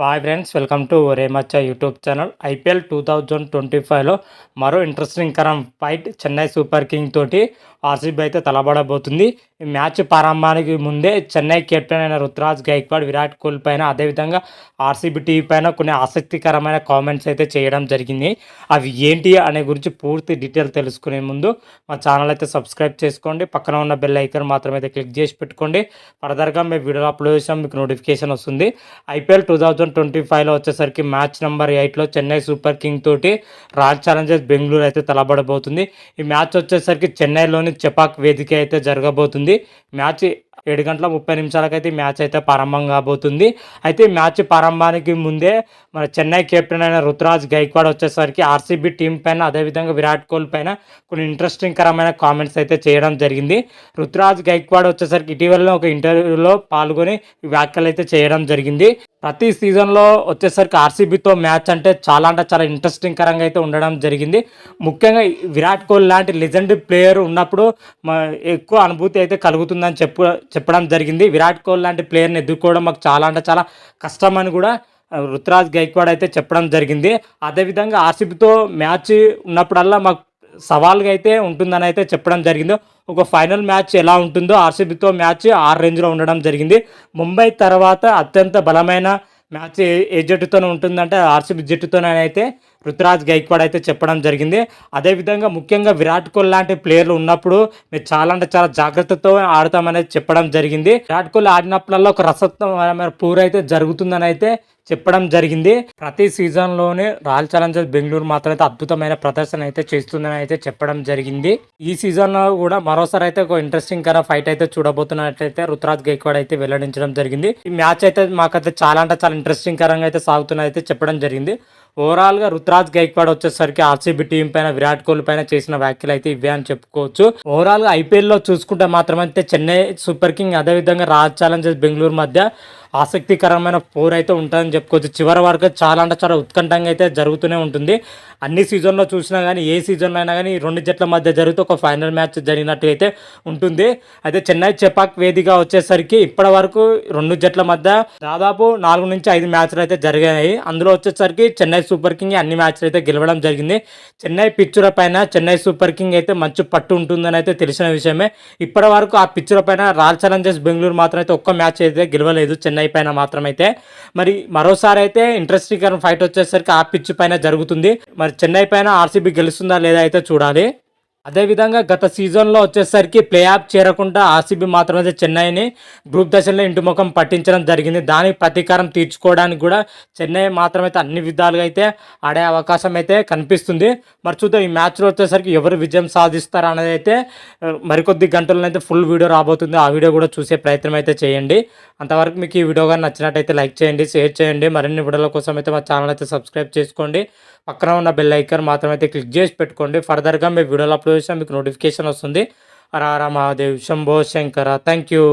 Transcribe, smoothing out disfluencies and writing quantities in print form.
Hi friends, welcome to ఒరే మచ్చా YouTube channel. IPL 2025లో మరో interesting కరం ఫైట్ చెన్నై సూపర్ కింగ్ తోటి ఆర్సీబీ అయితే తలబడబోతుంది. ఈ మ్యాచ్ ప్రారంభానికి ముందే చెన్నై కెప్టెన్ అయిన రుతురాజ్ గైక్వాడ్ విరాట్ కోహ్లీ పైన, అదేవిధంగా ఆర్సీబీ టీవీ పైన కొన్ని ఆసక్తికరమైన కామెంట్స్ అయితే చేయడం జరిగింది. అవి ఏంటి అనే గురించి పూర్తి డీటెయిల్ తెలుసుకునే ముందు మా ఛానల్ అయితే సబ్స్క్రైబ్ చేసుకోండి. పక్కన ఉన్న బెల్ ఐకాన్ మాత్రం అయితే క్లిక్ చేసి పెట్టుకోండి. ఫర్దర్గా మేము వీడియో అప్లోడ్ చేసాం మీకు నోటిఫికేషన్ వస్తుంది. ఐపీఎల్ 2025లో వచ్చేసరికి మ్యాచ్ నెంబర్ 8లో చెన్నై సూపర్ కింగ్ తోటి రాయల్ ఛాలెంజర్స్ బెంగళూరు అయితే తలబడబోతుంది. ఈ మ్యాచ్ వచ్చేసరికి చెన్నైలోని చెపాక్ వేదిక అయితే జరగబోతుంది. మ్యాచ్ 7:30 మ్యాచ్ అయితే ప్రారంభం కాబోతుంది. అయితే మ్యాచ్ ప్రారంభానికి ముందే మన చెన్నై కెప్టెన్ అయిన రుతురాజ్ గైక్వాడ్ వచ్చేసరికి ఆర్సీబీ టీం పైన, అదేవిధంగా విరాట్ కోహ్లీ పైన కొన్ని ఇంట్రెస్టింగ్ కరమైన కామెంట్స్ అయితే చేయడం జరిగింది. రుతురాజ్ గైక్వాడ్ వచ్చేసరికి ఇటీవల ఒక ఇంటర్వ్యూలో పాల్గొని వ్యాఖ్యలు అయితే చేయడం జరిగింది. ప్రతి సీజన్లో వచ్చేసరికి ఆర్సీబీతో మ్యాచ్ అంటే చాలా ఇంట్రెస్టింగ్ కరంగా అయితే ఉండడం జరిగింది. ముఖ్యంగా విరాట్ కోహ్లీ లాంటి లెజెండ్ ప్లేయర్ ఉన్నప్పుడు ఎక్కువ అనుభూతి అయితే కలుగుతుందని చెప్పడం జరిగింది. విరాట్ కోహ్లీ లాంటి ప్లేయర్ని ఎదుర్కోవడం మాకు చాలా కష్టమని కూడా రుతురాజ్ గైక్వాడ్ అయితే చెప్పడం జరిగింది. అదేవిధంగా ఆర్సీబీతో మ్యాచ్ ఉన్నప్పుడల్లా మాకు సవాల్గా అయితే ఉంటుందని అయితే చెప్పడం జరిగింది. ఒక ఫైనల్ మ్యాచ్ ఎలా ఉంటుందో ఆర్సీబీతో మ్యాచ్ ఆ రేంజ్లో ఉండడం జరిగింది. ముంబై తర్వాత అత్యంత బలమైన మ్యాచ్ ఏ జట్టుతోనే ఉంటుందంటే ఆర్సీబీ జట్టుతోనే అయితే రుతురాజ్ గైక్వాడ్ అయితే చెప్పడం జరిగింది. అదేవిధంగా ముఖ్యంగా విరాట్ కోహ్లీ లాంటి ప్లేయర్లు ఉన్నప్పుడు మేము చాలా జాగ్రత్తతో ఆడతామనేది చెప్పడం జరిగింది. విరాట్ కోహ్లీ ఆడినప్పుడల్లా ఒక రసత్వం పూర్ అయితే జరుగుతుందని అయితే చెప్పడం జరిగింది. ప్రతి సీజన్లోనే రాయల్ ఛాలెంజర్స్ బెంగళూరు మాత్రం అయితే అద్భుతమైన ప్రదర్శన అయితే చేస్తుందని అయితే చెప్పడం జరిగింది. ఈ సీజన్లో కూడా మరోసారి అయితే ఒక ఇంట్రెస్టింగ్ ఫైట్ అయితే చూడబోతున్నట్లయితే రుతురాజ్ గైక్వాడ్ అయితే వెల్లడించడం జరిగింది. ఈ మ్యాచ్ అయితే మాకైతే చాలా ఇంట్రెస్టింగ్ కరంగా అయితే సాగుతున్న అయితే చెప్పడం జరిగింది. ఓవరాల్గా రుతురాజ్ గైక్వాడ్ వచ్చేసరికి ఆర్సీబీ టీం పైన, విరాట్ కోహ్లీ పైన చేసిన వ్యాఖ్యలు అయితే ఇవే అని చెప్పుకోవచ్చు. ఓవరాల్గా ఐపీఎల్లో చూసుకుంటే మాత్రం అయితే చెన్నై సూపర్ కింగ్, అదేవిధంగా రాయల్ ఛాలెంజర్స్ బెంగళూరు మధ్య ఆసక్తికరమైన పోర్ అయితే ఉంటుందని చెప్పుకోవచ్చు. చివరి వరకు చాలా ఉత్కంఠంగా అయితే జరుగుతూనే ఉంటుంది. అన్ని సీజన్లో చూసినా కానీ, ఏ సీజన్లో అయినా కానీ రెండు జట్ల మధ్య జరిగితే ఒక ఫైనల్ మ్యాచ్ జరిగినట్టు అయితే ఉంటుంది. అయితే చెన్నై చెపాక్ వేదిక వచ్చేసరికి ఇప్పటి వరకు రెండు జట్ల మధ్య దాదాపు 4 నుంచి 5 మ్యాచ్లు అయితే జరిగాయి. అందులో వచ్చేసరికి చెన్నై సూపర్ కింగ్ అన్ని మ్యాచ్లు అయితే గెలవడం జరిగింది. చెన్నై పిచ్చుల పైన చెన్నై సూపర్ కింగ్ అయితే మంచి పట్టు ఉంటుందని అయితే తెలిసిన విషయమే. ఇప్పటి వరకు ఆ పిచ్చుల పైన రాయల్ ఛాలెంజర్స్ బెంగళూరు మాత్రం అయితే ఒక్క మ్యాచ్ అయితే గెలవలేదు చెన్నై పైన మాత్రమైతే. మరి మరోసారి అయితే ఇంట్రెస్టింగ్ ఫైట్ వచ్చేసరికి ఆ పిచ్ పైన జరుగుతుంది. మరి చెన్నై పైన ఆర్సీబీ గెలుస్తుందా లేదా అయితే చూడాలి. అదేవిధంగా గత సీజన్లో వచ్చేసరికి ప్లే ఆఫ్ చేరకుండా ఆర్సీబీ మాత్రమే చెన్నైని గ్రూప్ దశలో ఇంటిముఖం పట్టించడం జరిగింది. దానికి ప్రతీకారం తీర్చుకోవడానికి కూడా చెన్నై మాత్రమైతే అన్ని విధాలుగా అయితే ఆడే అవకాశం అయితే కనిపిస్తుంది. మరి చూద్దాం ఈ మ్యాచ్లో వచ్చేసరికి ఎవరు విజయం సాధిస్తారు అనేది అయితే మరికొద్ది గంటల్లో అయితే ఫుల్ వీడియో రాబోతుంది. ఆ వీడియో కూడా చూసే ప్రయత్నం అయితే చేయండి. అంతవరకు మీకు ఈ వీడియో కానీ నచ్చినట్టయితే లైక్ చేయండి, షేర్ చేయండి. మరిన్ని వీడియోల కోసం అయితే మా ఛానల్ అయితే సబ్స్క్రైబ్ చేసుకోండి. పక్కన ఉన్న బెల్ ఐకాన్ మాత్రం అయితే క్లిక్ చేసి పెట్టుకోండి. ఫర్దర్గా మీ వీడియోలో అప్లోడ్ చేసినా మీకు నోటిఫికేషన్ వస్తుంది. హర హర మహాదేవ్, శంభో శంకర. Thank you.